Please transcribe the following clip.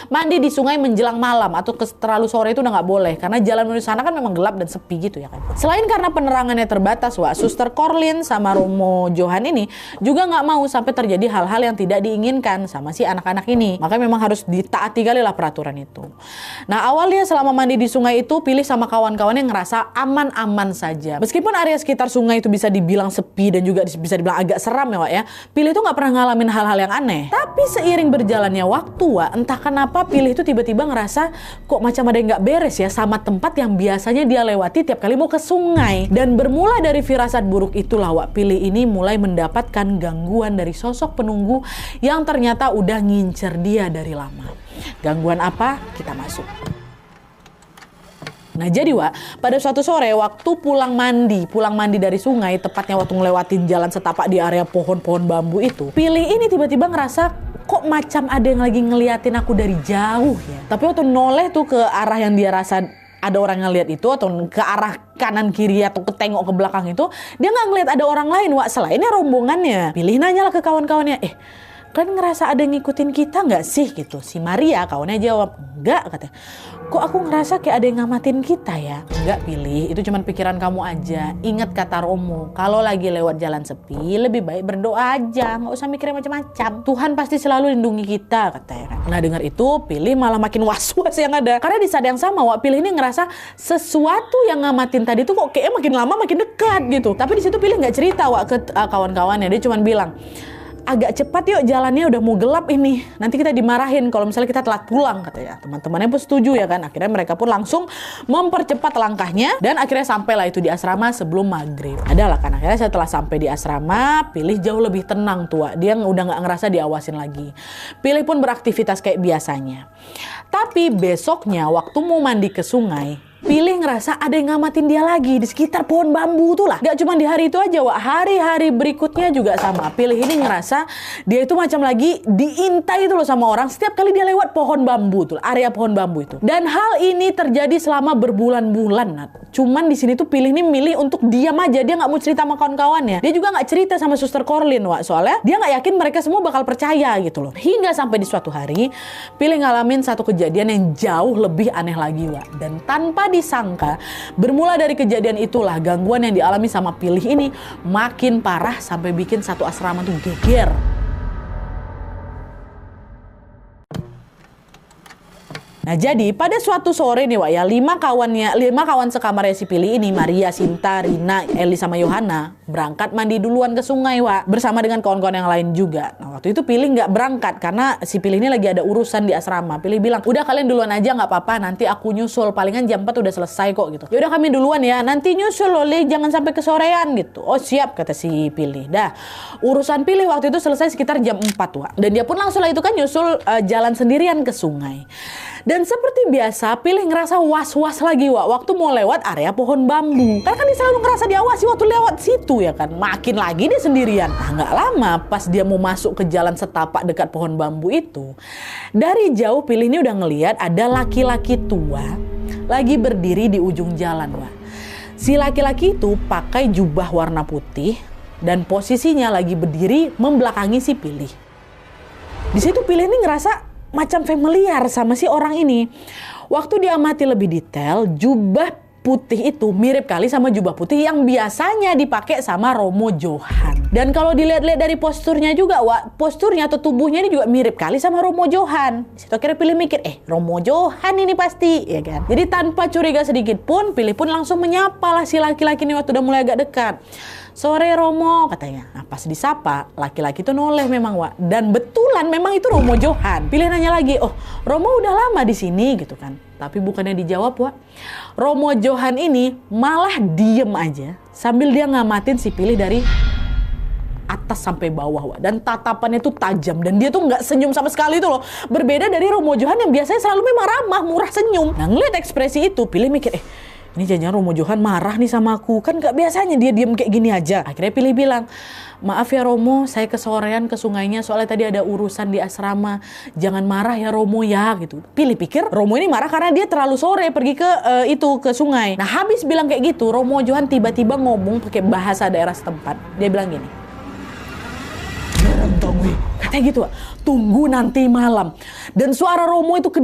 mandi di sungai menjelang malam atau terlalu sore itu udah nggak boleh karena jalan menuju sana kan memang gelap dan sepi gitu ya kan. Selain karena penerangannya terbatas, Suster Corlin sama Romo Johan ini juga nggak mau sampai terjadi hal-hal yang tidak diinginkan sama si anak-anak ini. Makanya memang harus ditaati kali lah peraturan itu. Nah, awalnya selama mandi di sungai itu Pilih sama kawan-kawannya ngerasa aman-aman saja. Meskipun area sekitar sungai itu bisa dibilang sepi dan juga bisa dibilang agak seram ya Wak ya, Pilih itu nggak pernah ngalamin hal-hal yang aneh. Tapi seiring berjalannya waktu Wak, entah kenapa Pilih itu tiba-tiba ngerasa kok macam ada yang nggak beres ya sama tempat yang biasanya dia lewati tiap kali mau ke sungai. Dan bermula dari firasat buruk itulah Wak, Pilih ini mulai mendapatkan gangguan dari sosok penunggu yang ternyata udah ngincer dia dari lama. Gangguan apa? Kita masuk. Nah jadi Wak, pada suatu sore waktu pulang mandi dari sungai, tepatnya waktu ngelewatin jalan setapak di area pohon-pohon bambu itu, Pilih ini tiba-tiba ngerasa kok macam ada yang lagi ngeliatin aku dari jauh ya. Tapi waktu noleh tuh ke arah yang dia rasa ada orang ngeliat itu, atau ke arah kanan kiri atau ketengok ke belakang itu, dia nggak ngeliat ada orang lain Wak selainnya rombongannya. Pilih nanya lah ke kawan-kawannya, kalian ngerasa ada yang ngikutin kita nggak sih gitu? Si Maria kawannya jawab, enggak katanya. Kok aku ngerasa kayak ada yang ngamatin kita ya? Enggak Pilih, itu cuma pikiran kamu aja. Ingat kata Romo, kalau lagi lewat jalan sepi lebih baik berdoa aja, nggak usah mikirin macam-macam. Tuhan pasti selalu lindungi kita katanya. Nah dengar itu Pilih malah makin was-was yang ada. Karena di saat yang sama Wak, Pilih ini ngerasa sesuatu yang ngamatin tadi tuh kok kayaknya makin lama makin dekat gitu. Tapi di situ Pilih nggak cerita Wak ke kawan-kawannya, dia cuma bilang, agak cepat yuk jalannya udah mau gelap ini. Nanti kita dimarahin kalau misalnya kita telat pulang katanya. Teman-temannya pun setuju ya kan. Akhirnya mereka pun langsung mempercepat langkahnya dan akhirnya sampailah itu di asrama sebelum maghrib. Adalah kan akhirnya setelah sampai di asrama, Pilih jauh lebih tenang tuh. Dia udah nggak ngerasa diawasin lagi. Pilih pun beraktivitas kayak biasanya. Tapi besoknya waktu mau mandi ke sungai, Pilih ngerasa ada yang ngamatin dia lagi di sekitar pohon bambu tuh lah. Gak cuma di hari itu aja Wak, hari-hari berikutnya juga sama. Pilih ini ngerasa dia itu macam lagi diintai itu loh sama orang setiap kali dia lewat pohon bambu tuh, area pohon bambu itu. Dan hal ini terjadi selama berbulan-bulan. Cuman di sini tuh Pilih ini milih untuk diam aja, dia nggak mau cerita sama kawan-kawannya. Dia juga nggak cerita sama Suster Corlin Wak, soalnya dia nggak yakin mereka semua bakal percaya gitu loh. Hingga sampai di suatu hari Pilih ngalamin satu kejadian yang jauh lebih aneh lagi Wak. Dan tanpa disangka, bermula dari kejadian itulah gangguan yang dialami sama Pilih ini makin parah sampai bikin satu asrama tuh geger. Nah jadi pada suatu sore nih Wak ya, 5 kawan sekamarnya si Pilih ini, Maria, Sinta, Rina, Eli sama Yohana, berangkat mandi duluan ke sungai Wak, bersama dengan kawan-kawan yang lain juga. Nah waktu itu Pilih nggak berangkat karena si Pilih ini lagi ada urusan di asrama. Pilih bilang, udah kalian duluan aja nggak apa-apa, nanti aku nyusul, palingan jam 4 udah selesai kok gitu. Ya udah kami duluan ya, nanti nyusul loh Le, jangan sampai kesorean gitu. Oh siap kata si Pilih. Dah urusan Pilih waktu itu selesai sekitar jam 4 Wak, dan dia pun langsung lah itu kan nyusul jalan sendirian ke sungai. Dan seperti biasa, Pilih ngerasa was-was lagi Wak, waktu mau lewat area pohon bambu. Karena kan dia selalu ngerasa diawasi waktu lewat situ ya kan. Makin lagi dia sendirian. Nah nggak lama pas dia mau masuk ke jalan setapak dekat pohon bambu itu, dari jauh Pilih ini udah ngelihat ada laki-laki tua lagi berdiri di ujung jalan Wak. Si laki-laki itu pakai jubah warna putih dan posisinya lagi berdiri membelakangi si Pilih. Di situ Pilih ini ngerasa macam familiar sama si orang ini. Waktu dia amati lebih detail, jubah putih itu mirip kali sama jubah putih yang biasanya dipakai sama Romo Johan. Dan kalau dilihat-lihat dari posturnya juga, Wak, posturnya atau tubuhnya ini juga mirip kali sama Romo Johan. Situ akhirnya Pilih mikir, Romo Johan ini pasti, ya kan? Jadi tanpa curiga sedikit pun, Pilih pun langsung menyapa lah si laki-laki ini waktu udah mulai agak dekat. Sore Romo katanya. Nah pas disapa, laki-laki itu noleh memang Wak. Dan betulan memang itu Romo Johan. Pilih nanya lagi, oh Romo udah lama di sini gitu kan. Tapi bukannya dijawab Wak, Romo Johan ini malah diem aja sambil dia ngamatin si Pilih dari atas sampai bawah Wak. Dan tatapannya tuh tajam dan dia tuh nggak senyum sama sekali itu loh. Berbeda dari Romo Johan yang biasanya selalu memang ramah, murah senyum. Nah ngeliat ekspresi itu, Pilih mikir, ini jangan Romo Johan marah nih sama aku. Kan gak biasanya dia diem kayak gini aja. Akhirnya Pilih bilang, maaf ya Romo, saya kesorean ke sungainya soalnya tadi ada urusan di asrama. Jangan marah ya Romo ya gitu. Pilih pikir Romo ini marah karena dia terlalu sore pergi ke sungai. Nah habis bilang kayak gitu, Romo Johan tiba-tiba ngomong pakai bahasa daerah setempat. Dia bilang gini, Katanya gitu, Wak. Tunggu nanti malam. Dan suara Romo itu kedengaran